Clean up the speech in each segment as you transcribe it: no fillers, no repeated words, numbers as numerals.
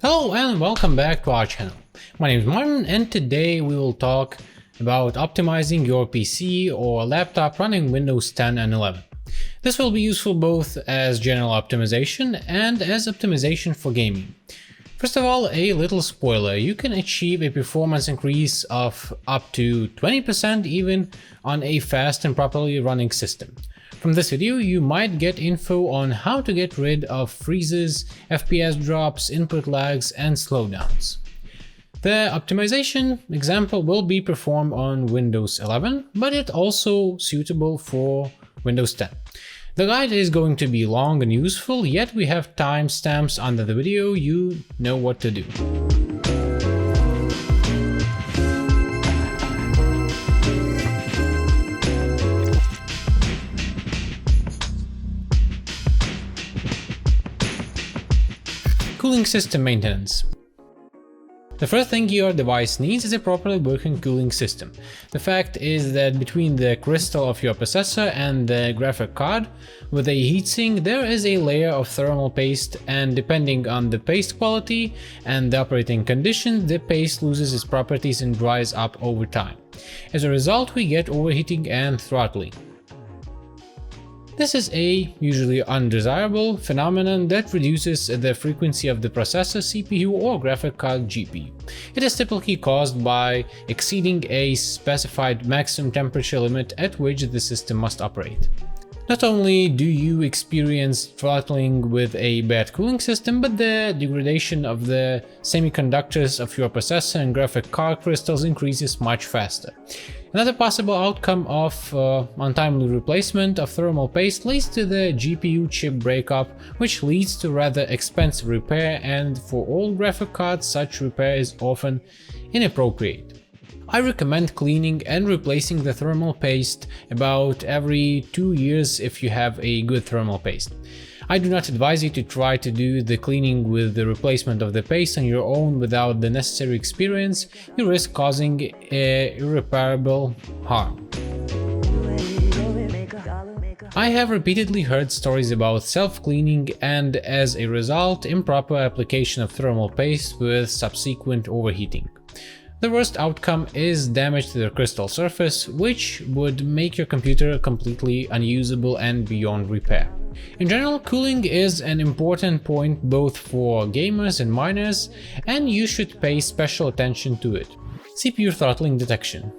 Hello and welcome back to our channel. My name is Martin and today we will talk about optimizing your PC or laptop running Windows 10 and 11. This will be useful both as general optimization and as optimization for gaming. First of all, a little spoiler, you can achieve a performance increase of up to 20% even on a fast and properly running system. From this video, you might get info on how to get rid of freezes, FPS drops, input lags, and slowdowns. The optimization example will be performed on Windows 11, but it's also suitable for Windows 10. The guide is going to be long and useful, yet we have timestamps under the video, you know what to do. Cooling system maintenance. The first thing your device needs is a properly working cooling system. The fact is that between the crystal of your processor and the graphic card with a heatsink there is a layer of thermal paste, and depending on the paste quality and the operating conditions, the paste loses its properties and dries up over time. As a result, we get overheating and throttling. This is a usually undesirable phenomenon that reduces the frequency of the processor, CPU, or graphic card GPU. It is typically caused by exceeding a specified maximum temperature limit at which the system must operate. Not only do you experience throttling with a bad cooling system, but the degradation of the semiconductors of your processor and graphic card crystals increases much faster. Another possible outcome of untimely replacement of thermal paste leads to the GPU chip breakup, which leads to rather expensive repair, and for all graphic cards such repair is often inappropriate. I recommend cleaning and replacing the thermal paste about every 2 years if you have a good thermal paste. I do not advise you to try to do the cleaning with the replacement of the paste on your own without the necessary experience. You risk causing irreparable harm. I have repeatedly heard stories about self-cleaning and, as a result, improper application of thermal paste with subsequent overheating. The worst outcome is damage to the crystal surface, which would make your computer completely unusable and beyond repair. In general, cooling is an important point both for gamers and miners, and you should pay special attention to it. CPU throttling detection.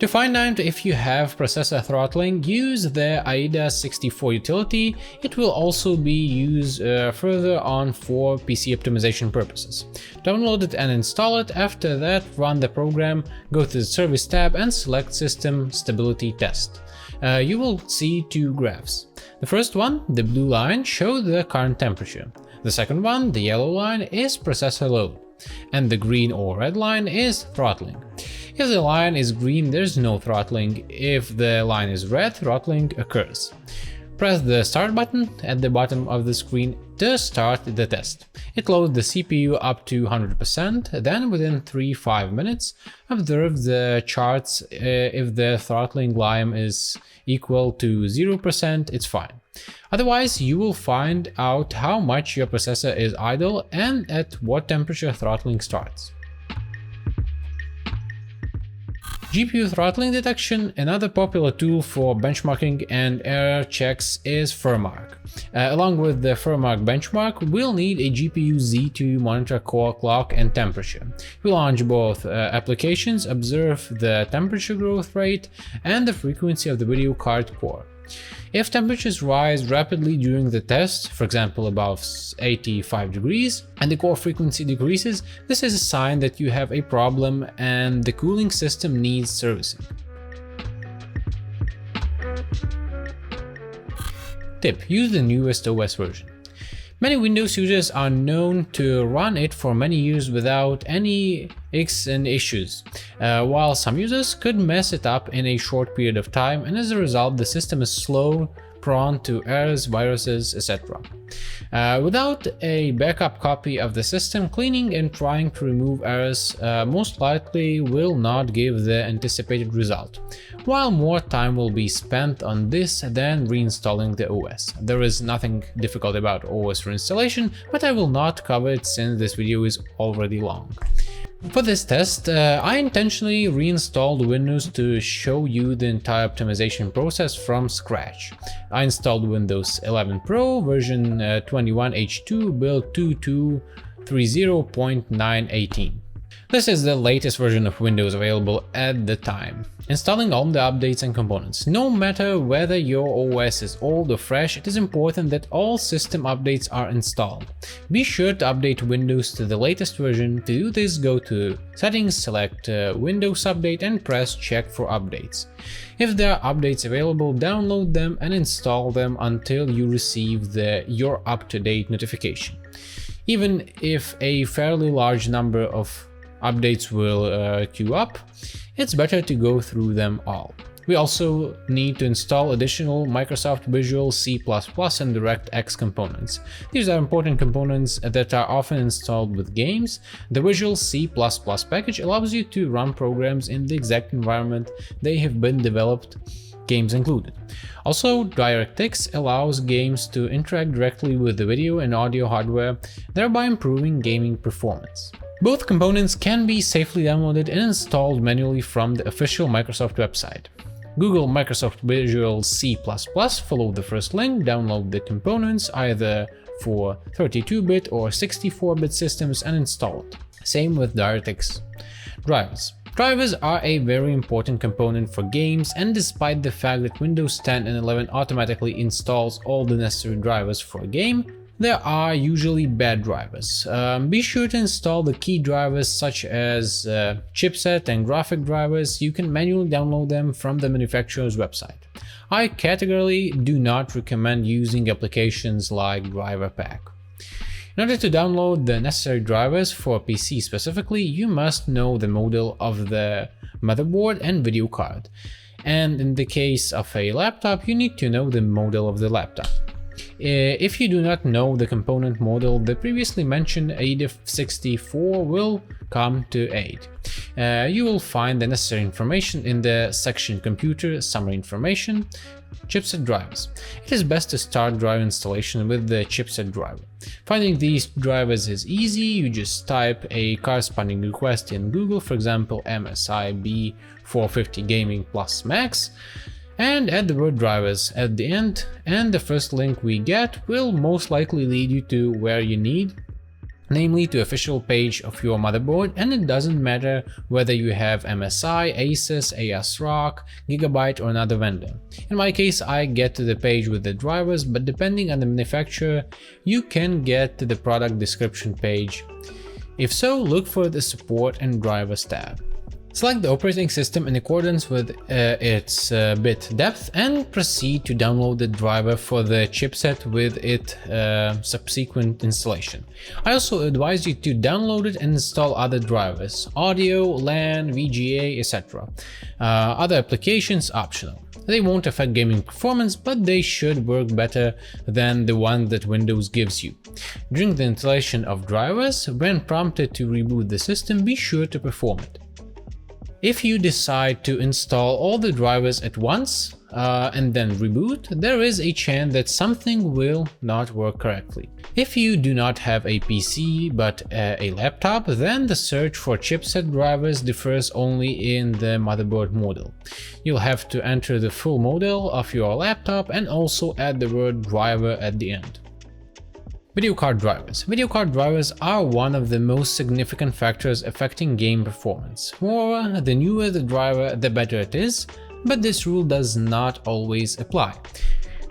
To find out if you have processor throttling, use the AIDA64 utility. It will also be used further on for PC optimization purposes. Download it and install it. After that, run the program, go to the Service tab and select System Stability Test. You will see two graphs. The first one, the blue line, shows the current temperature. The second one, the yellow line, is processor load. And the green or red line is throttling. If the line is green, there's no throttling. If the line is red, throttling occurs. Press the Start button at the bottom of the screen to start the test. It loads the CPU up to 100%, then within 3-5 minutes, observe the charts. If the throttling line is equal to 0%, it's fine. Otherwise, you will find out how much your processor is idle and at what temperature throttling starts. GPU throttling detection. Another popular tool for benchmarking and error checks is FurMark. Along with the FurMark benchmark, we'll need a GPU Z to monitor core clock and temperature. We launch both applications, observe the temperature growth rate and the frequency of the video card core. If temperatures rise rapidly during the test, for example above 85 degrees, and the core frequency decreases, this is a sign that you have a problem and the cooling system needs servicing. Tip: use the newest OS version. Many Windows users are known to run it for many years without any issues, while some users could mess it up in a short period of time, and as a result the system is slow prone to errors, viruses, etc. Without a backup copy of the system, cleaning and trying to remove errors most likely will not give the anticipated result, while more time will be spent on this than reinstalling the OS. There is nothing difficult about OS reinstallation, but I will not cover it since this video is already long. For this test, I intentionally reinstalled Windows to show you the entire optimization process from scratch. I installed Windows 11 Pro version 21H2 build 2230.918. This is the latest version of Windows available at the time. Installing all the updates and components. No matter whether your OS is old or fresh, it is important that all system updates are installed. Be sure to update Windows to the latest version. To do this, go to Settings, select Windows Update and press Check for updates. If there are updates available, download them and install them until you receive your up-to-date notification. Even if a fairly large number of updates will queue up, it's better to go through them all. We also need to install additional Microsoft Visual C++ and DirectX components. These are important components that are often installed with games. The Visual C++ package allows you to run programs in the exact environment they have been developed, games included. Also, DirectX allows games to interact directly with the video and audio hardware, thereby improving gaming performance. Both components can be safely downloaded and installed manually from the official Microsoft website. Google Microsoft Visual C++, follow the first link, download the components either for 32-bit or 64-bit systems and install it. Same with DirectX. Drivers. Drivers are a very important component for games, and despite the fact that Windows 10 and 11 automatically installs all the necessary drivers for a game, there are usually bad drivers. Be sure to install the key drivers such as chipset and graphic drivers. You can manually download them from the manufacturer's website. I categorically do not recommend using applications like Driver Pack. In order to download the necessary drivers for PC specifically, you must know the model of the motherboard and video card. And in the case of a laptop, you need to know the model of the laptop. If you do not know the component model, the previously mentioned ADIF64 will come to aid. You will find the necessary information in the section Computer Summary Information, Chipset Drivers. It is best to start driver installation with the chipset driver. Finding these drivers is easy. You just type a corresponding request in Google, for example MSI B450 Gaming Plus Max, and add the word drivers at the end, and the first link we get will most likely lead you to where you need, namely to official page of your motherboard, and it doesn't matter whether you have MSI, Asus, ASRock, Gigabyte or another vendor. In my case, I get to the page with the drivers, but depending on the manufacturer, you can get to the product description page. If so, look for the Support and Drivers tab. Select the operating system in accordance with its bit depth and proceed to download the driver for the chipset with its subsequent installation. I also advise you to download it and install other drivers, audio, LAN, VGA, etc. Other applications optional. They won't affect gaming performance, but they should work better than the one that Windows gives you. During the installation of drivers, when prompted to reboot the system, be sure to perform it. If you decide to install all the drivers at once and then reboot, there is a chance that something will not work correctly. If you do not have a PC but a laptop, then the search for chipset drivers differs only in the motherboard model. You'll have to enter the full model of your laptop and also add the word driver at the end. Video card drivers. Video card drivers are one of the most significant factors affecting game performance. Moreover, the newer the driver, the better it is, but this rule does not always apply.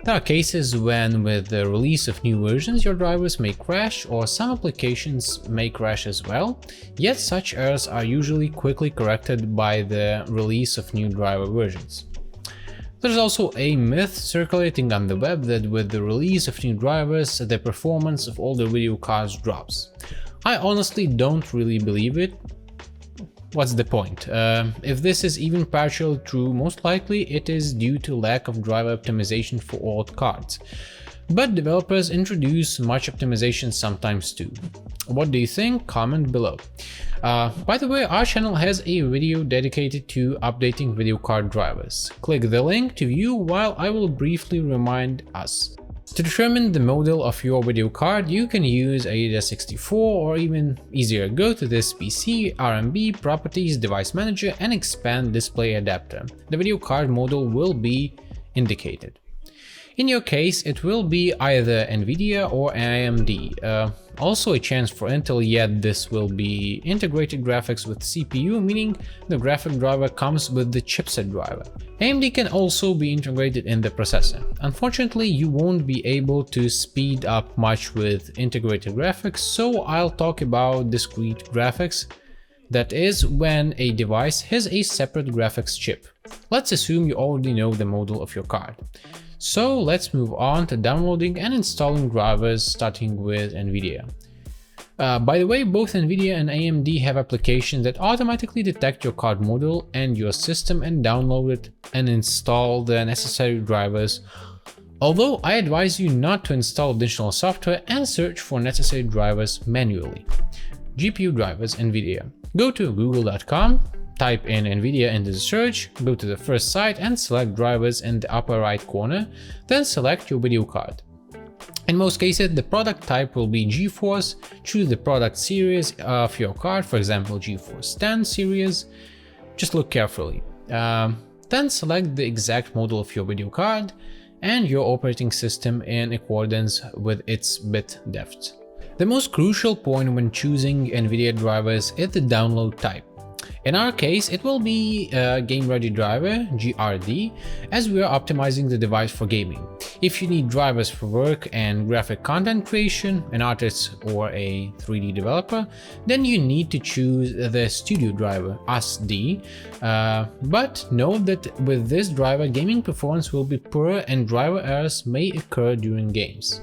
There are cases when, with the release of new versions, your drivers may crash, or some applications may crash as well, yet such errors are usually quickly corrected by the release of new driver versions. There's also a myth circulating on the web that with the release of new drivers, the performance of older video cards drops. I honestly don't really believe it. what's the point? If this is even partially true, most likely it is due to lack of driver optimization for old cards. But developers introduce much optimization sometimes too. What do you think? Comment below. By the way, our channel has a video dedicated to updating video card drivers. Click the link to view while I will briefly remind us. To determine the model of your video card, you can use AIDA64 or even easier, go to this PC, RMB, Properties, Device Manager and expand Display Adapter. The video card model will be indicated. In your case, it will be either Nvidia or AMD. Also a chance for Intel, yet this will be integrated graphics with CPU, meaning the graphic driver comes with the chipset driver. AMD can also be integrated in the processor. Unfortunately, you won't be able to speed up much with integrated graphics, so I'll talk about discrete graphics. That is when a device has a separate graphics chip. Let's assume you already know the model of your card. So let's move on to downloading and installing drivers, starting with Nvidia. By the way, both Nvidia and AMD have applications that automatically detect your card model and your system and download it and install the necessary drivers. Although I advise you not to install additional software and search for necessary drivers manually. GPU drivers Nvidia. Go to google.com. Type in Nvidia into the search, go to the first site and select drivers in the upper right corner, then select your video card. In most cases, the product type will be GeForce. Choose the product series of your card, for example GeForce 10 series. Just look carefully. Then select the exact model of your video card and your operating system in accordance with its bit depth. The most crucial point when choosing Nvidia drivers is the download type. In our case, it will be Game Ready Driver, GRD, as we are optimizing the device for gaming. If you need drivers for work and graphic content creation, an artist or a 3D developer, then you need to choose the Studio Driver, SD. But note that with this driver, gaming performance will be poor and driver errors may occur during games.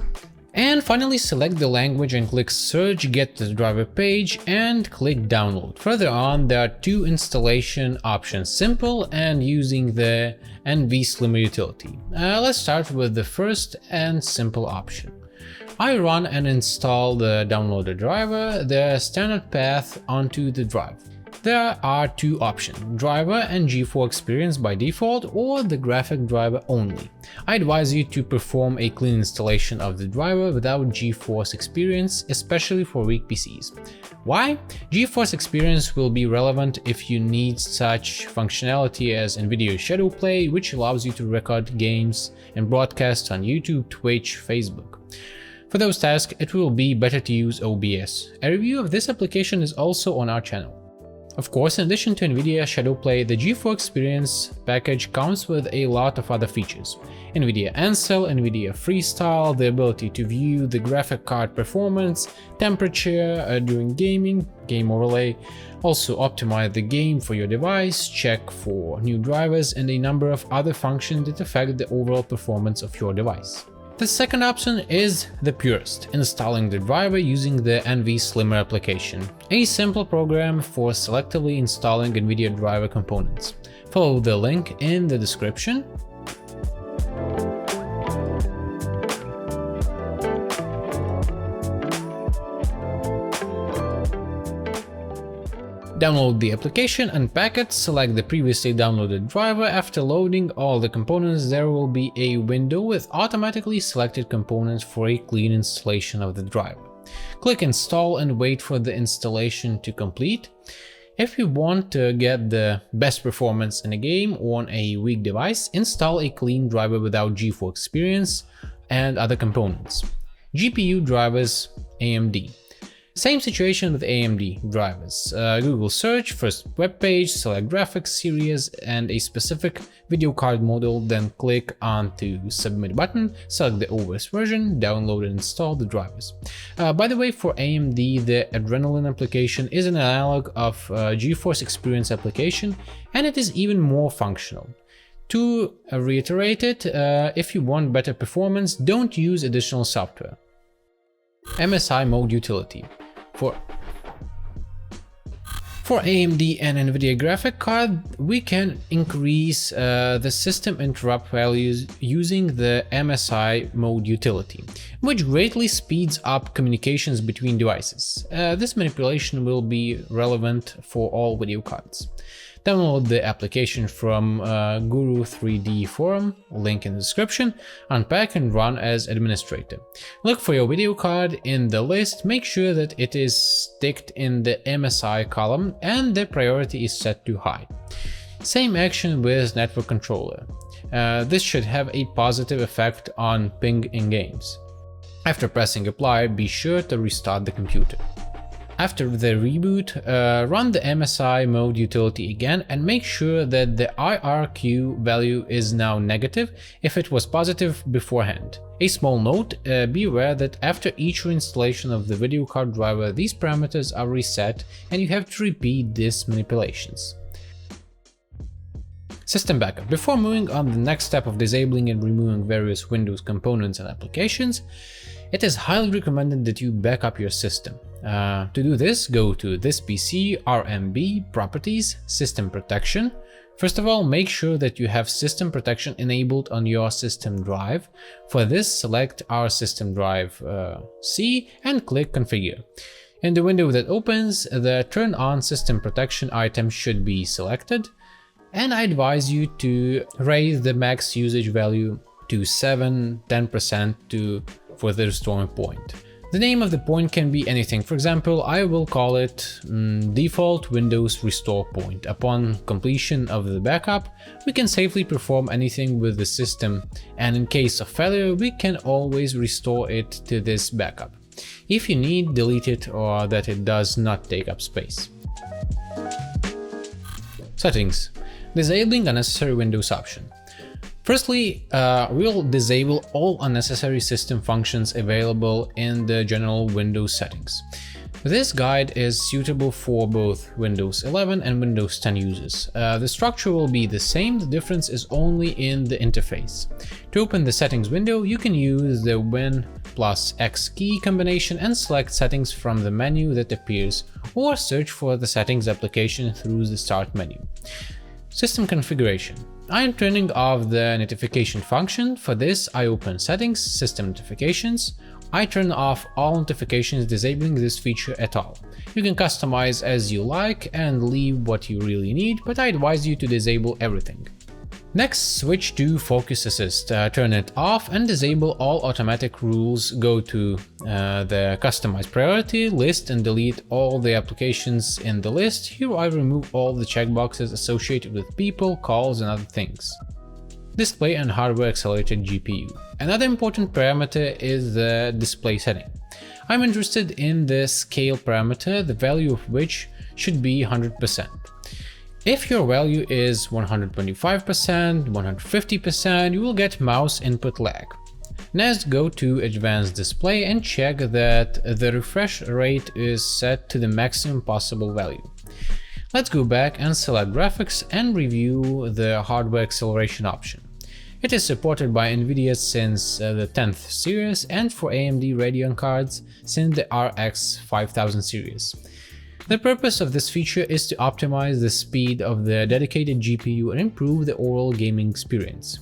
And finally, select the language and click search, get to the driver page and click download. Further on, there are two installation options, simple and using the NV Slimmer utility. Let's start with the first and simple option. I run and install the downloaded driver, the standard path onto the drive. There are two options, driver and GeForce Experience by default or the graphic driver only. I advise you to perform a clean installation of the driver without GeForce Experience, especially for weak PCs. Why? GeForce Experience will be relevant if you need such functionality as Nvidia ShutUp10, which allows you to record games and broadcast on YouTube, Twitch, Facebook. For those tasks, it will be better to use OBS. A review of this application is also on our channel. Of course, in addition to Nvidia ShutUp10, the GeForce Experience package comes with a lot of other features. Nvidia Ansel, Nvidia Freestyle, the ability to view the graphic card performance, temperature during gaming, game overlay, also optimize the game for your device, check for new drivers, and a number of other functions that affect the overall performance of your device. The second option is the purest, installing the driver using the NV Slimmer application, a simple program for selectively installing Nvidia driver components. Follow the link in the description. Download the application, unpack it, select the previously downloaded driver. After loading all the components, there will be a window with automatically selected components for a clean installation of the driver. Click install and wait for the installation to complete. If you want to get the best performance in a game on a weak device, install a clean driver without GeForce Experience and other components. GPU drivers AMD. Same situation with AMD drivers. Google search, first web page, select graphics series and a specific video card model, then click on to submit button, select the OS version, download and install the drivers. By the way, for AMD, the Adrenaline application is an analog of GeForce Experience application, and it is even more functional. To reiterate it, if you want better performance, don't use additional software. For AMD and Nvidia graphic card, we can increase the system interrupt values using the MSI mode utility, which greatly speeds up communications between devices. This manipulation will be relevant for all video cards. Download the application from Guru 3D forum, link in the description, unpack and run as administrator. Look for your video card in the list, make sure that it is ticked in the MSI column and the priority is set to high. Same action with network controller. This should have a positive effect on ping in games. After pressing apply, be sure to restart the computer. After the reboot, run the MSI mode utility again and make sure that the IRQ value is now negative if it was positive beforehand. A small note, be aware that after each reinstallation of the video card driver, these parameters are reset and you have to repeat these manipulations. System backup. Before moving on to the next step of disabling and removing various Windows components and applications, it is highly recommended that you back up your system. To do this, go to this PC, RMB, Properties, System Protection. First of all, make sure that you have System Protection enabled on your system drive. For this, select our system drive C and click Configure. In the window that opens, the Turn on System Protection item should be selected, and I advise you to raise the max usage value to 7-10% for the restoring point. The name of the point can be anything. For example, I will call it default Windows restore point. Upon completion of the backup, we can safely perform anything with the system, and in case of failure, we can always restore it to this backup. If you need, delete it or that it does not take up space. Settings. Disabling unnecessary Windows option. Firstly, we'll disable all unnecessary system functions available in the general Windows settings. This guide is suitable for both Windows 11 and Windows 10 users. The structure will be the same, the difference is only in the interface. To open the settings window, you can use the Win+X key combination and select settings from the menu that appears, or search for the settings application through the start menu. System configuration. I am turning off the notification function. For this, I open Settings, System Notifications. I turn off all notifications, disabling this feature at all. You can customize as you like and leave what you really need, but I advise you to disable everything. Next, switch to Focus Assist. Turn it off and disable all automatic rules. Go to the Customize Priority list and delete all the applications in the list. Here I remove all the checkboxes associated with people, calls and other things. Display and hardware accelerated GPU. Another important parameter is the display setting. I'm interested in the scale parameter, the value of which should be 100%. If your value is 125%, 150%, you will get mouse input lag. Next, go to Advanced Display and check that the refresh rate is set to the maximum possible value. Let's go back and select Graphics and review the hardware acceleration option. It is supported by Nvidia since the 10th series and for AMD Radeon cards since the RX 5000 series. The purpose of this feature is to optimize the speed of the dedicated GPU and improve the overall gaming experience.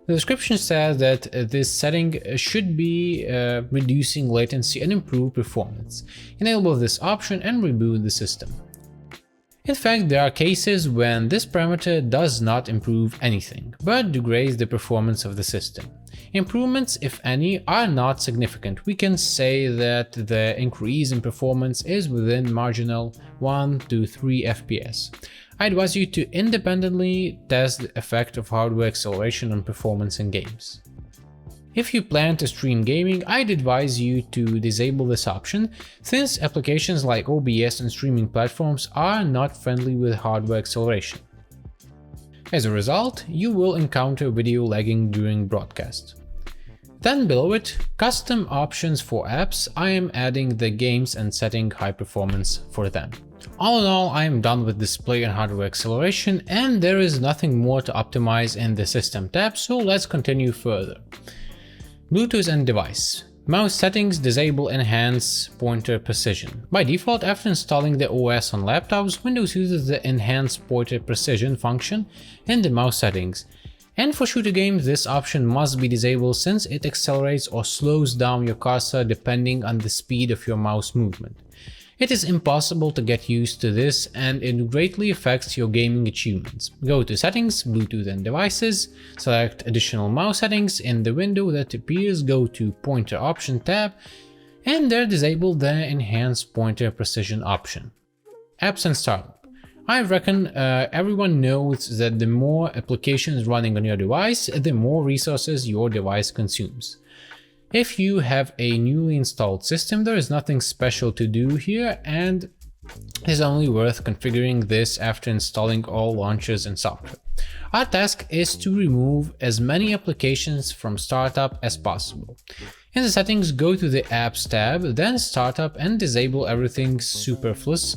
The description says that this setting should be reducing latency and improve performance. Enable this option and reboot the system. In fact, there are cases when this parameter does not improve anything, but degrades the performance of the system. Improvements, if any, are not significant. We can say that the increase in performance is within marginal 1 to 3 FPS. I advise you to independently test the effect of hardware acceleration on performance in games. If you plan to stream gaming, I'd advise you to disable this option, since applications like OBS and streaming platforms are not friendly with hardware acceleration. As a result, you will encounter video lagging during broadcast. Then below it, custom options for apps. I am adding the games and setting high performance for them. All in all, I am done with display and hardware acceleration, and there is nothing more to optimize in the System tab, so let's continue further. Bluetooth and device. Mouse settings disable enhance pointer precision. By default, after installing the OS on laptops, Windows uses the enhance pointer precision function in the mouse settings. And for shooter games, this option must be disabled since it accelerates or slows down your cursor depending on the speed of your mouse movement. It is impossible to get used to this and it greatly affects your gaming achievements. Go to Settings, Bluetooth and Devices, select Additional Mouse Settings. In the window that appears, go to Pointer Option tab and there disable the Enhance Pointer Precision option. Apps and Startup. I reckon everyone knows that the more applications running on your device, the more resources your device consumes. If you have a newly installed system, there is nothing special to do here and it is only worth configuring this after installing all launchers and software. Our task is to remove as many applications from startup as possible. In the settings, go to the Apps tab, then Startup and disable everything superfluous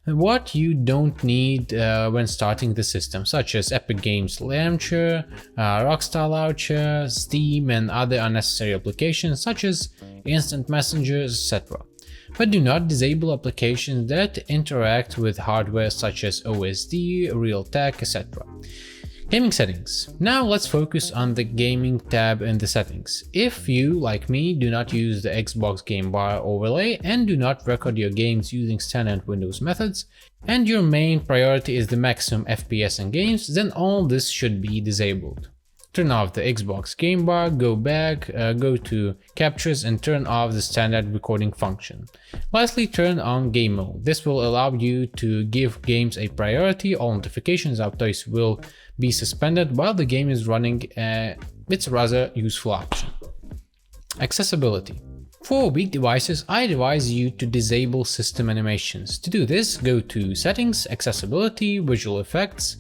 what you don't need when starting the system, such as Epic Games Launcher, Rockstar Launcher, Steam and other unnecessary applications such as Instant Messenger, etc. But do not disable applications that interact with hardware such as OSD, Realtek, etc. Gaming settings. Now let's focus on the gaming tab in the settings. If you, like me, do not use the Xbox Game Bar overlay and do not record your games using standard Windows methods, and your main priority is the maximum FPS in games, then all this should be disabled. Turn off the Xbox Game Bar, go back, go to Captures and turn off the standard recording function. Lastly, turn on Game Mode. This will allow you to give games a priority. All notifications updates will be suspended while the game is running. It's a rather useful option. Accessibility. For weak devices, I advise you to disable system animations. To do this, go to Settings, Accessibility, Visual Effects.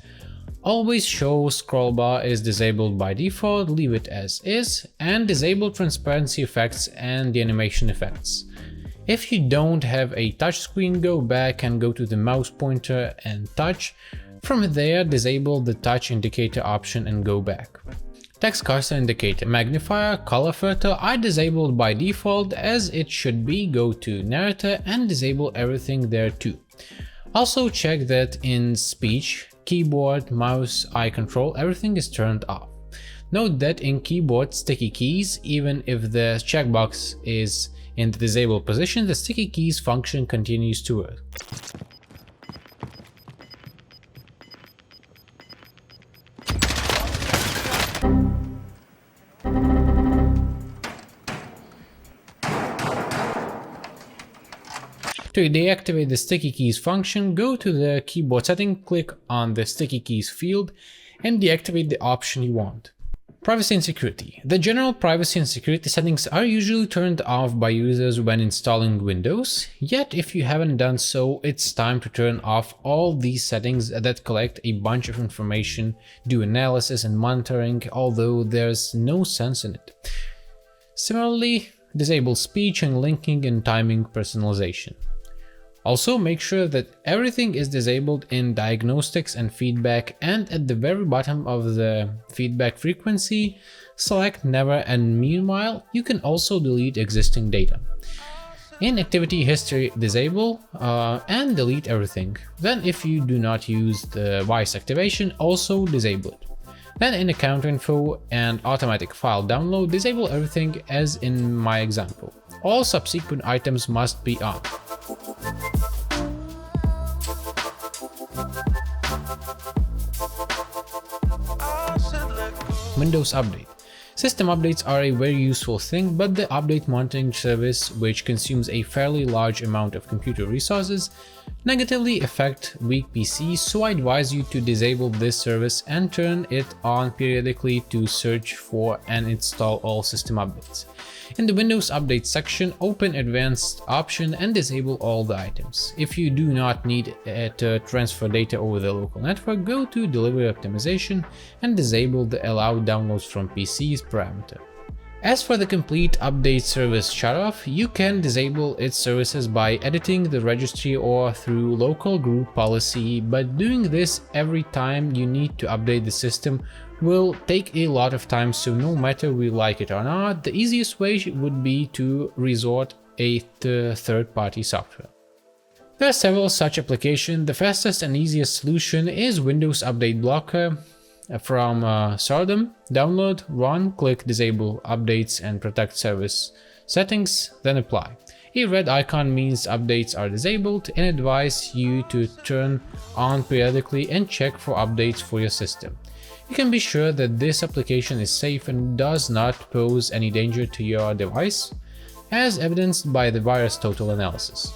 Always show scroll bar is disabled by default, leave it as is, and disable transparency effects and the animation effects. If you don't have a touchscreen, go back and go to the mouse pointer and touch. From there, disable the touch indicator option and go back. Text cursor indicator, magnifier, color filter are disabled by default as it should be. Go to narrator and disable everything there too. Also check that in speech, keyboard, mouse, eye control, everything is turned off. Note that in keyboard sticky keys, even if the checkbox is in the disabled position, the sticky keys function continues to work. To deactivate the sticky keys function, go to the keyboard setting, click on the sticky keys field and deactivate the option you want. Privacy and security. The general privacy and security settings are usually turned off by users when installing Windows, yet if you haven't done so, it's time to turn off all these settings that collect a bunch of information, do analysis and monitoring, although there's no sense in it. Similarly, disable speech and linking and timing personalization. Also, make sure that everything is disabled in diagnostics and feedback, and at the very bottom of the feedback frequency, select never, and meanwhile, you can also delete existing data. In activity history, disable and delete everything. Then if you do not use the voice activation, also disable it. Then in account info and automatic file download, disable everything as in my example. All subsequent items must be on. Windows Update. System updates are a very useful thing, but the update monitoring service, which consumes a fairly large amount of computer resources, negatively affect weak PCs, so I advise you to disable this service and turn it on periodically to search for and install all system updates. In the Windows Update section, open Advanced option and disable all the items. If you do not need to transfer data over the local network, go to Delivery Optimization and disable the Allow Downloads from PCs parameter. As for the complete update service shutoff, you can disable its services by editing the registry or through local group policy, but doing this every time you need to update the system will take a lot of time, so no matter we like it or not, the easiest way would be to resort to third-party software. There are several such applications. The fastest and easiest solution is Windows Update Blocker from Sardom. Download, run, click Disable Updates and Protect Service Settings, then apply. A red icon means updates are disabled and advise you to turn on periodically and check for updates for your system. You can be sure that this application is safe and does not pose any danger to your device, as evidenced by the virus total analysis.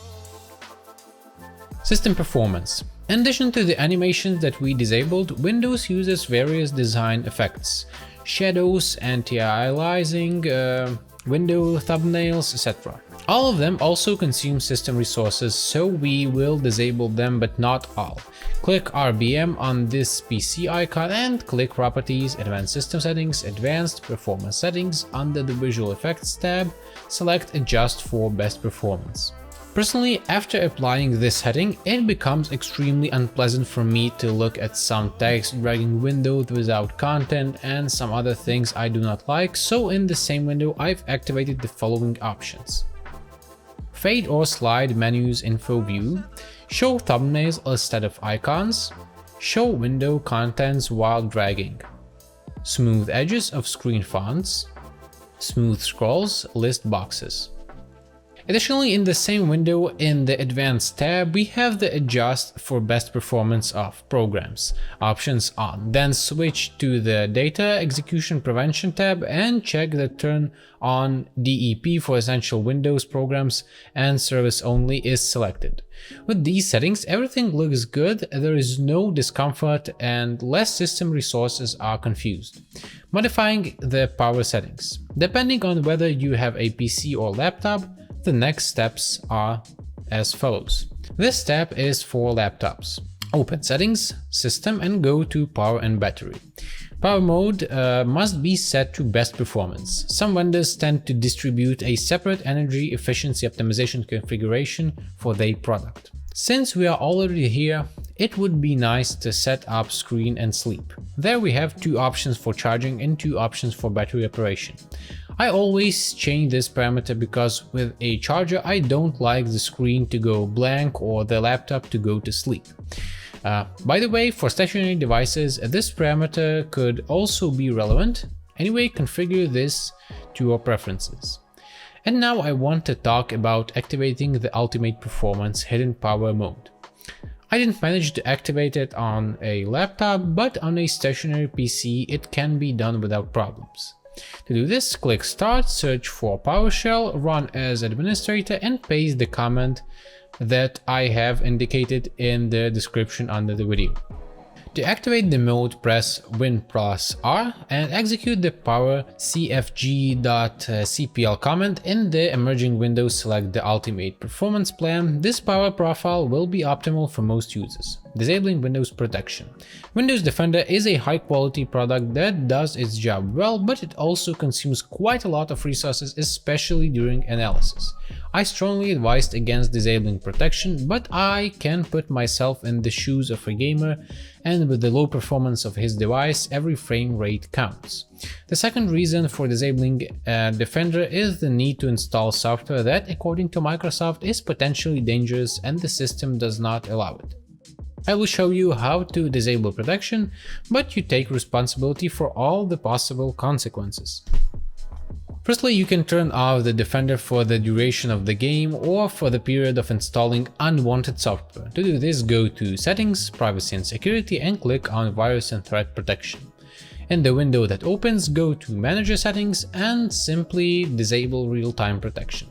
System performance. In addition to the animations that we disabled, Windows uses various design effects, shadows, anti-aliasing, window thumbnails, etc. All of them also consume system resources, so we will disable them but not all. Click RBM on this PC icon and click Properties, Advanced System Settings, Advanced Performance Settings. Under the Visual Effects tab, select Adjust for Best Performance. Personally, after applying this setting, it becomes extremely unpleasant for me to look at some text dragging windows without content and some other things I do not like, so in the same window I've activated the following options. Fade or slide menus info view, show thumbnails instead of icons, show window contents while dragging, smooth edges of screen fonts, smooth scrolls, list boxes. Additionally, in the same window in the Advanced tab, we have the Adjust for Best Performance of Programs options on. Then switch to the Data Execution Prevention tab and check the Turn on DEP for essential Windows programs and service only is selected. With these settings, everything looks good, there is no discomfort and less system resources are confused. Modifying the power settings. Depending on whether you have a PC or laptop, the next steps are as follows. This tab is for laptops. Open Settings, System and go to Power and Battery. Power mode must be set to best performance. Some vendors tend to distribute a separate energy efficiency optimization configuration for their product. Since we are already here, it would be nice to set up screen and sleep. There we have 2 options for charging and 2 options for battery operation. I always change this parameter because with a charger I don't like the screen to go blank or the laptop to go to sleep. By the way, for stationary devices, this parameter could also be relevant. Anyway, configure this to your preferences. And now I want to talk about activating the ultimate performance hidden power mode. I didn't manage to activate it on a laptop, but on a stationary PC it can be done without problems. To do this, click Start, search for PowerShell, run as administrator and paste the command that I have indicated in the description under the video. To activate the mode, press Win+R and execute the powercfg.cpl command. In the emerging window, select the Ultimate Performance Plan. This power profile will be optimal for most users. Disabling Windows Protection. Windows Defender is a high-quality product that does its job well, but it also consumes quite a lot of resources, especially during analysis. I strongly advised against disabling protection, but I can put myself in the shoes of a gamer, and with the low performance of his device, every frame rate counts. The second reason for disabling Defender is the need to install software that, according to Microsoft, is potentially dangerous and the system does not allow it. I will show you how to disable protection, but you take responsibility for all the possible consequences. Firstly, you can turn off the Defender for the duration of the game or for the period of installing unwanted software. To do this, go to Settings, Privacy and Security and click on Virus and Threat Protection. In the window that opens, go to Manager Settings and simply disable real-time protection.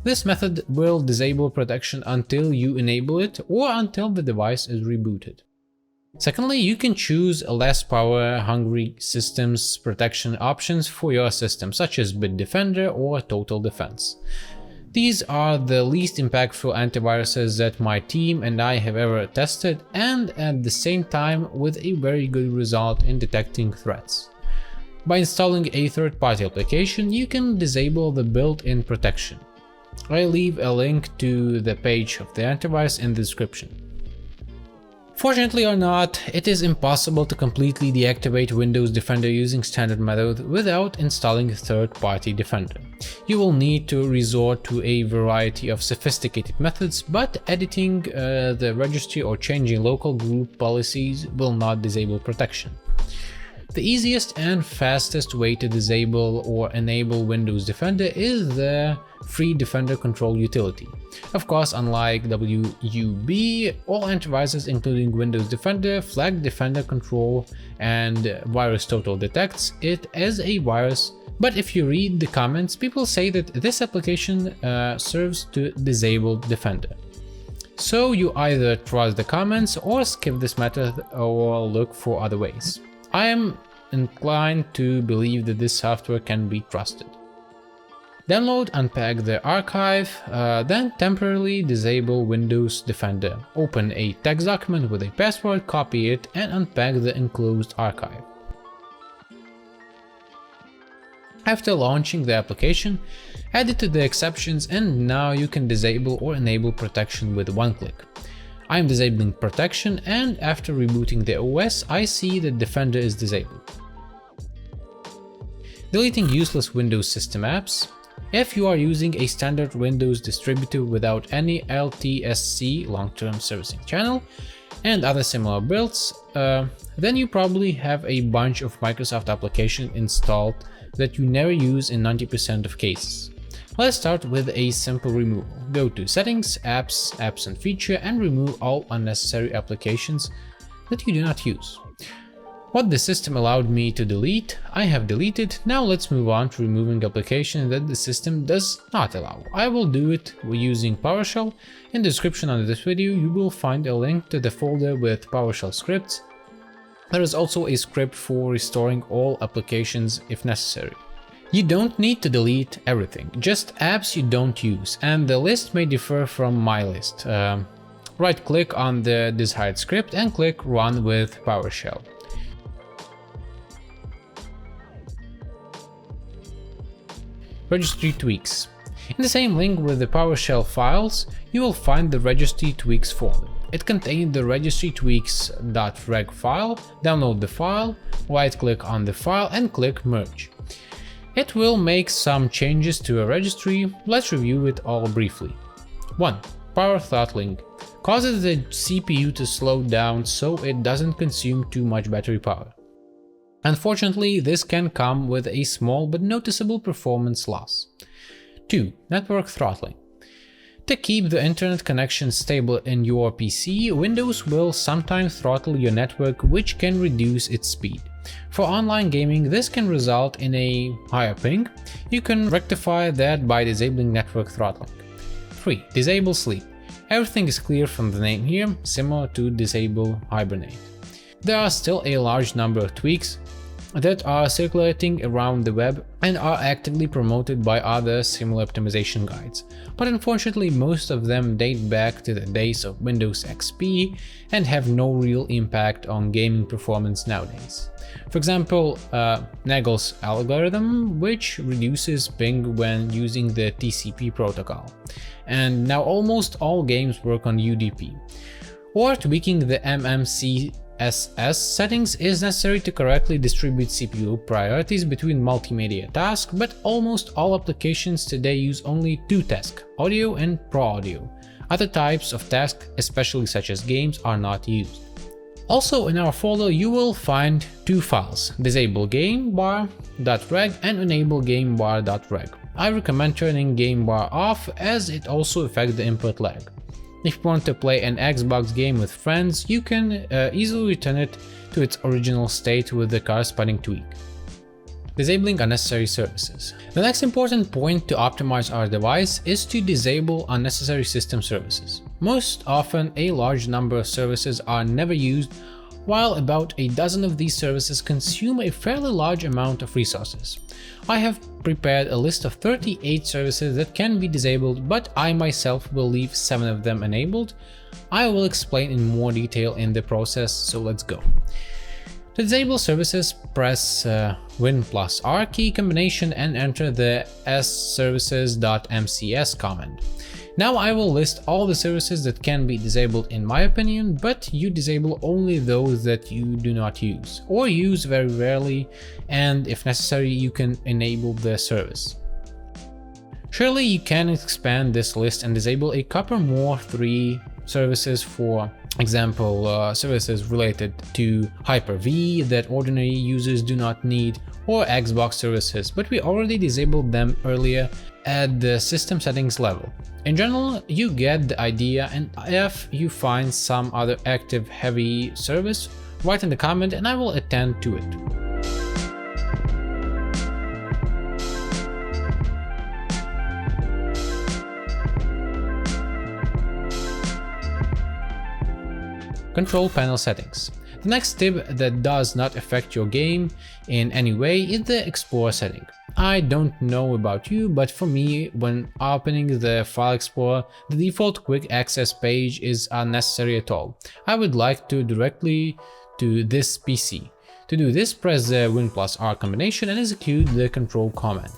This method will disable protection until you enable it or until the device is rebooted. Secondly, you can choose less power-hungry systems protection options for your system, such as Bitdefender or Total Defense. These are the least impactful antiviruses that my team and I have ever tested, and at the same time with a very good result in detecting threats. By installing a third-party application, you can disable the built-in protection. I leave a link to the page of the antivirus in the description. Fortunately or not, it is impossible to completely deactivate Windows Defender using standard method without installing a third-party Defender. You will need to resort to a variety of sophisticated methods, but editing the registry or changing local group policies will not disable protection. The easiest and fastest way to disable or enable Windows Defender is the free Defender control utility. Of course, unlike WUB, all antiviruses including Windows Defender flag Defender control and Virus Total detects it as a virus, but if you read the comments, people say that this application serves to disable Defender. So you either trust the comments or skip this method or look for other ways. I am inclined to believe that this software can be trusted. Download, unpack the archive, then temporarily disable Windows Defender. Open a text document with a password, copy it, and unpack the enclosed archive. After launching the application, add it to the exceptions, and now you can disable or enable protection with one click. I am disabling protection, and after rebooting the OS, I see that Defender is disabled. Deleting useless Windows system apps. If you are using a standard Windows distributor without any LTSC long-term servicing channel and other similar builds, then you probably have a bunch of Microsoft applications installed that you never use in 90% of cases. Let's start with a simple removal. Go to Settings, Apps, Apps and Feature, and remove all unnecessary applications that you do not use. What the system allowed me to delete, I have deleted. Now let's move on to removing applications that the system does not allow. I will do it using PowerShell. In the description under this video, you will find a link to the folder with PowerShell scripts. There is also a script for restoring all applications if necessary. You don't need to delete everything, just apps you don't use, and the list may differ from my list. Right-click on the desired script and click Run with PowerShell. Registry tweaks. In the same link with the PowerShell files, you will find the registry tweaks folder. It contains the registry tweaks.reg file. Download the file, right-click on the file and click Merge. It will make some changes to a registry. Let's review it all briefly. 1. Power throttling. Causes the CPU to slow down so it doesn't consume too much battery power. Unfortunately, this can come with a small but noticeable performance loss. 2. Network throttling. To keep the internet connection stable in your PC, Windows will sometimes throttle your network, which can reduce its speed. For online gaming, this can result in a higher ping. You can rectify that by disabling network throttling. 3. Disable sleep. Everything is clear from the name here, similar to disable hibernate. There are still a large number of tweaks that are circulating around the web and are actively promoted by other similar optimization guides, but unfortunately most of them date back to the days of Windows XP and have no real impact on gaming performance nowadays. For example, Nagel's algorithm, which reduces ping when using the TCP protocol, and now almost all games work on UDP. Or tweaking the MMCSS settings is necessary to correctly distribute CPU priorities between multimedia tasks, but almost all applications today use only two tasks, audio and pro audio. Other types of tasks, especially such as games, are not used. Also in our folder you will find two files, disableGameBar.reg and enableGameBar.reg. I recommend turning GameBar off as it also affects the input lag. If you want to play an Xbox game with friends, you can easily return it to its original state with the corresponding tweak. Disabling unnecessary services. The next important point to optimize our device is to disable unnecessary system services. Most often, a large number of services are never used, while about a dozen of these services consume a fairly large amount of resources. I have prepared a list of 38 services that can be disabled, but I myself will leave 7 of them enabled. I will explain in more detail in the process, so let's go. To disable services, press Win+R key combination and enter the sservices.mcs command. Now I will list all the services that can be disabled in my opinion, but you disable only those that you do not use or use very rarely, and if necessary you can enable the service. Surely you can expand this list and disable a couple more 3 services, for example services related to Hyper-V that ordinary users do not need, or Xbox services, but we already disabled them earlier at the system settings level. In general, you get the idea, and if you find some other active heavy service, write in the comment and I will attend to it. Control panel settings. The next tip that does not affect your game in any way is the Explorer setting. I don't know about you, but for me, when opening the File Explorer, the default quick access page is unnecessary at all. I would like to directly to this PC. To do this, press the Win+R combination and execute the control command.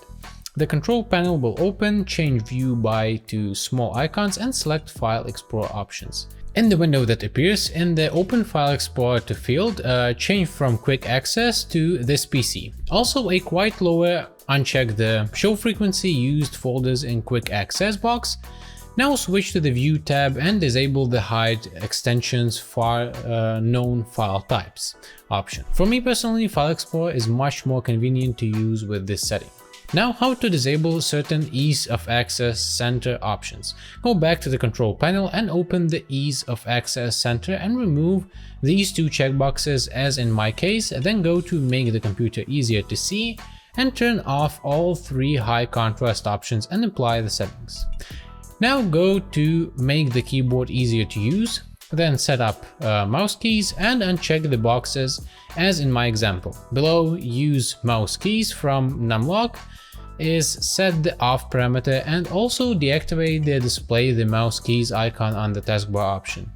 The control panel will open, change view by to small icons and select File Explorer options. In the window that appears in the Open File Explorer to field, change from Quick Access to this PC. Also, a quite lower, uncheck the Show Frequency Used Folders in Quick Access box. Now switch to the View tab and disable the Hide Extensions for known file types option. For me personally, File Explorer is much more convenient to use with this setting. Now, how to disable certain Ease of Access Center options. Go back to the control panel and open the Ease of Access Center and remove these 2 checkboxes as in my case, then go to Make the computer easier to see and turn off all 3 high contrast options and apply the settings. Now go to Make the keyboard easier to use, then set up mouse keys and uncheck the boxes as in my example. Below, use mouse keys from numlock is set the off parameter and also deactivate the display the mouse keys icon on the taskbar option.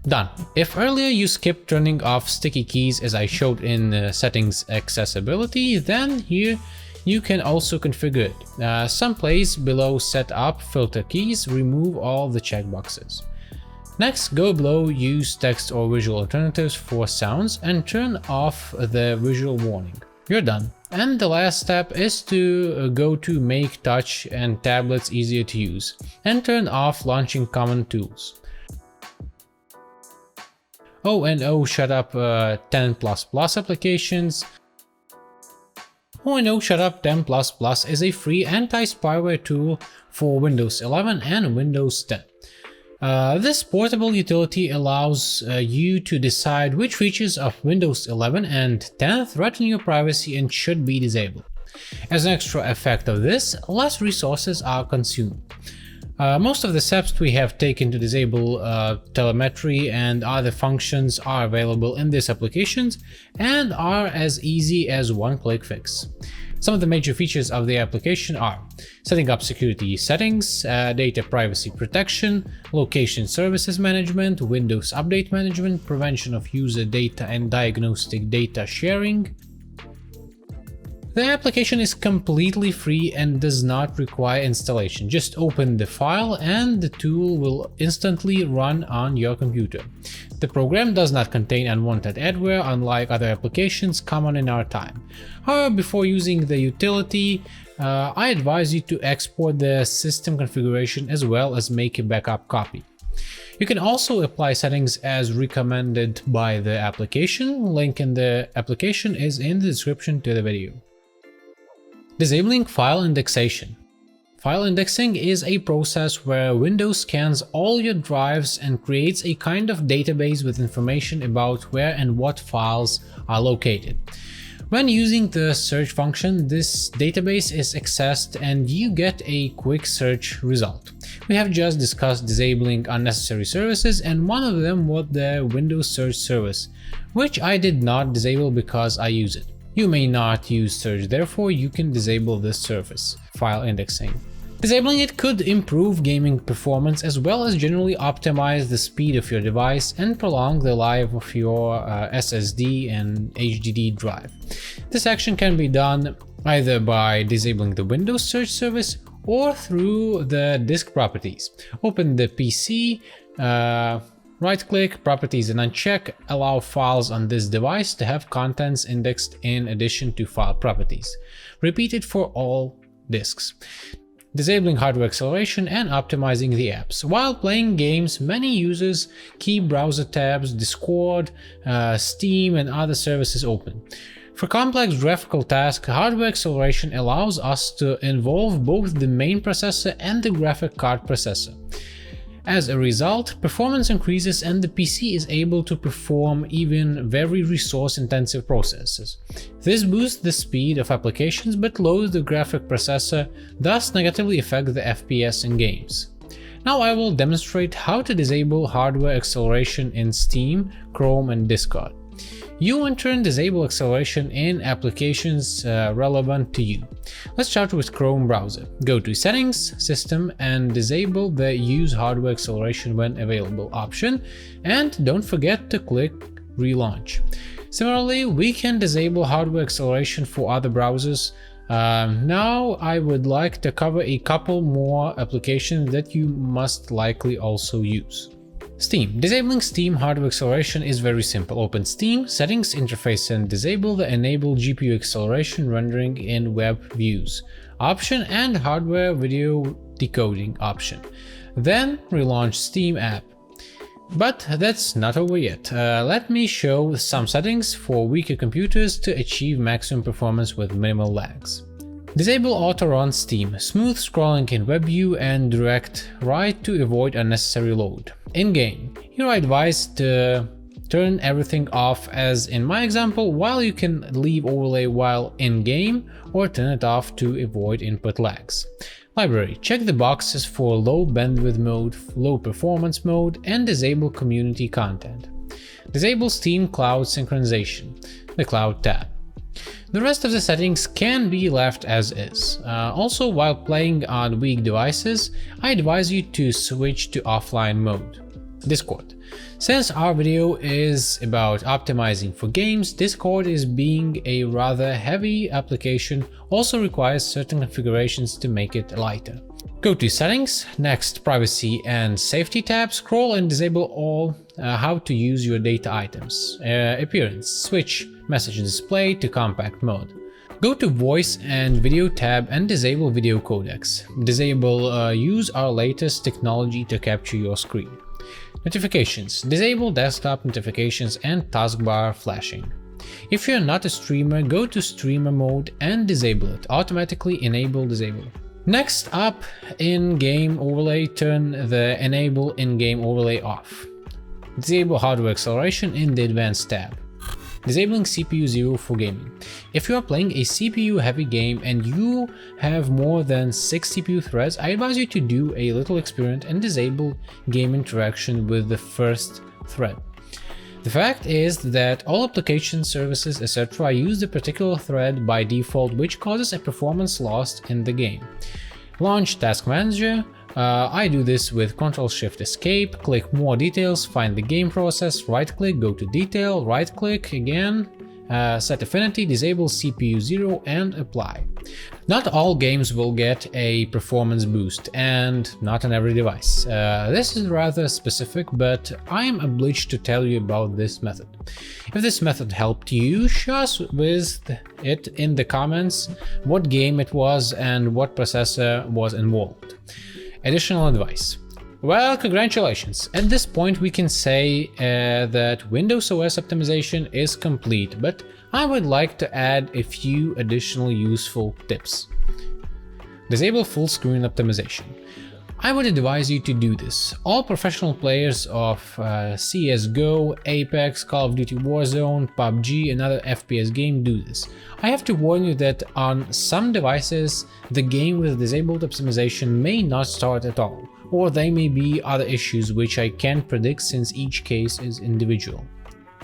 Done. If earlier you skipped turning off sticky keys as I showed in settings accessibility, then here you can also configure it. Someplace below set up filter keys, remove all the checkboxes. Next, go below use text or visual alternatives for sounds and turn off the visual warning. You're done. And the last step is to go to Make touch and tablets easier to use and turn off launching common tools. O&O ShutUp10 applications. O&O ShutUp10 is a free anti-spyware tool for Windows 11 and Windows 10. This portable utility allows you to decide which features of Windows 11 and 10 threaten your privacy and should be disabled. As an extra effect of this, less resources are consumed. Most of the steps we have taken to disable telemetry and other functions are available in these applications and are as easy as one-click fix. Some of the major features of the application are setting up security settings, data privacy protection, location services management, Windows update management, prevention of user data and diagnostic data sharing. The application is completely free and does not require installation. Just open the file and the tool will instantly run on your computer. The program does not contain unwanted adware, unlike other applications common in our time. However, before using the utility, I advise you to export the system configuration as well as make a backup copy. You can also apply settings as recommended by the application. Link in the application is in the description to the video. Disabling file indexation. File indexing is a process where Windows scans all your drives and creates a kind of database with information about where and what files are located. When using the search function, this database is accessed and you get a quick search result. We have just discussed disabling unnecessary services, and one of them was the Windows Search service, which I did not disable because I use it. You may not use search, therefore you can disable this service, file indexing. Disabling it could improve gaming performance as well as generally optimize the speed of your device and prolong the life of your SSD and HDD drive. This action can be done either by disabling the Windows Search service or through the disk properties. Open the PC, right-click Properties and uncheck Allow files on this device to have contents indexed in addition to file properties. Repeat it for all disks. Disabling hardware acceleration and optimizing the apps. While playing games, many users keep browser tabs, Discord, Steam, and other services open. For complex graphical tasks, hardware acceleration allows us to involve both the main processor and the graphic card processor. As a result, performance increases and the PC is able to perform even very resource-intensive processes. This boosts the speed of applications but lowers the graphic processor, thus negatively affect the FPS in games. Now I will demonstrate how to disable hardware acceleration in Steam, Chrome, and Discord. You in turn disable acceleration in applications relevant to you. Let's start with Chrome browser. Go to Settings, System, and disable the Use Hardware Acceleration when available option, and don't forget to click Relaunch. Similarly, we can disable hardware acceleration for other browsers. Now I would like to cover a couple more applications that you must likely also use. Steam. Disabling Steam hardware acceleration is very simple. Open Steam, Settings, Interface, and disable the Enable GPU Acceleration Rendering in Web Views option and Hardware Video Decoding option. Then relaunch Steam app. But that's not over yet. Let me show some settings for weaker computers to achieve maximum performance with minimal lags. Disable Auto Run Steam, smooth scrolling in WebView and direct write to avoid unnecessary load. In-game, you are advised to turn everything off as in my example, while you can leave overlay while in-game or turn it off to avoid input lags. Library, check the boxes for low bandwidth mode, low performance mode, and disable community content. Disable Steam Cloud Synchronization, the Cloud tab. The rest of the settings can be left as is. Also, while playing on weak devices, I advise you to switch to offline mode. Discord. Since our video is about optimizing for games, Discord is being a rather heavy application, also requires certain configurations to make it lighter. Go to Settings, next Privacy and Safety tab, scroll and disable all how to use your data items. Appearance, switch Message Display to Compact mode. Go to Voice and Video tab and disable video codecs. Disable Use our latest technology to capture your screen. Notifications, disable desktop notifications and taskbar flashing. If you're not a streamer, go to Streamer mode and disable it. Automatically enable disable. Next up, in-game overlay, turn the Enable in-game overlay off. Disable hardware acceleration in the Advanced tab. Disabling CPU 0 for gaming. If you are playing a CPU heavy game and you have more than 6 CPU threads, I advise you to do a little experiment and disable game interaction with the first thread. The fact is that all application services etc. use the particular thread by default, which causes a performance loss in the game. Launch Task Manager. I do this with Ctrl-Shift-Escape, click More Details, find the game process, right-click, go to Detail, right-click again, set Affinity, disable CPU 0 and apply. Not all games will get a performance boost, and not on every device. This is rather specific, but I am obliged to tell you about this method. If this method helped you, share us with it in the comments what game it was and what processor was involved. Additional advice. Well, congratulations! At this point we can say that Windows OS optimization is complete, but I would like to add a few additional useful tips. Disable full screen optimization. I would advise you to do this. All professional players of CSGO, Apex, Call of Duty Warzone, PUBG and other FPS games do this. I have to warn you that on some devices the game with disabled optimization may not start at all, or there may be other issues which I can't predict since each case is individual.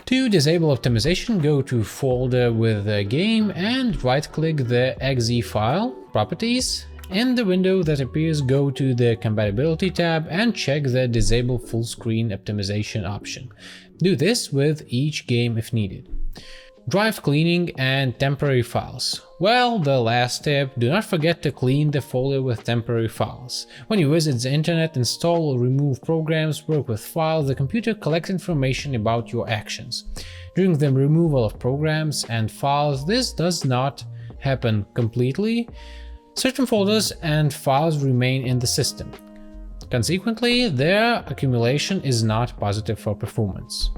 To disable optimization, go to Folder with the game and right-click the .exe file, Properties. In the window that appears, go to the Compatibility tab and check the Disable Full Screen Optimization option. Do this with each game if needed. Drive cleaning and temporary files. Well, the last tip, do not forget to clean the folder with temporary files. When you visit the internet, install or remove programs, work with files, the computer collects information about your actions. During the removal of programs and files, this does not happen completely. Certain folders and files remain in the system. Consequently, their accumulation is not positive for performance.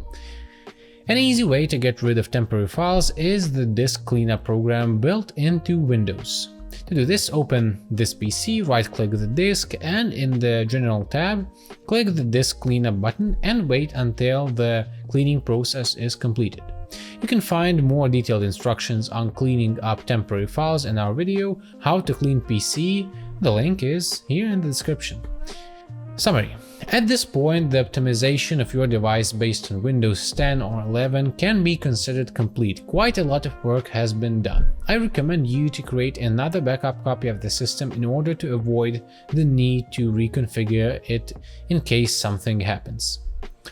An easy way to get rid of temporary files is the disk cleanup program built into Windows. To do this, open this PC, right-click the disk, and in the General tab, click the Disk Cleanup button and wait until the cleaning process is completed. You can find more detailed instructions on cleaning up temporary files in our video, How to Clean PC. The link is here in the description. Summary. At this point, the optimization of your device based on Windows 10 or 11 can be considered complete. Quite a lot of work has been done. I recommend you to create another backup copy of the system in order to avoid the need to reconfigure it in case something happens.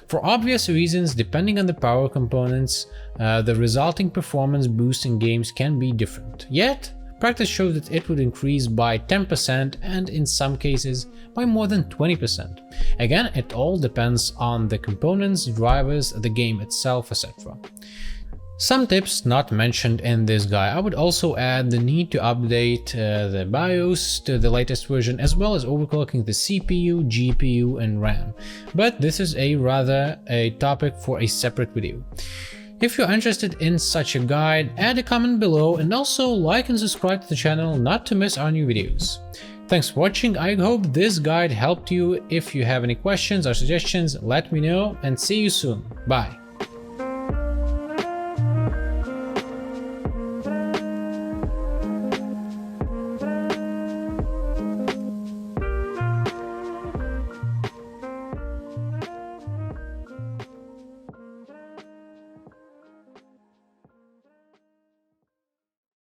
For obvious reasons, depending on the power components, the resulting performance boost in games can be different. Yet, practice shows that it would increase by 10% and in some cases by more than 20%. Again, it all depends on the components, drivers, the game itself, etc. Some tips not mentioned in this guide. I would also add the need to update the BIOS to the latest version, as well as overclocking the CPU, GPU, and RAM. But this is rather a topic for a separate video. If you're interested in such a guide, add a comment below and also like and subscribe to the channel not to miss our new videos. Thanks for watching. I hope this guide helped you. If you have any questions or suggestions, let me know and see you soon. Bye.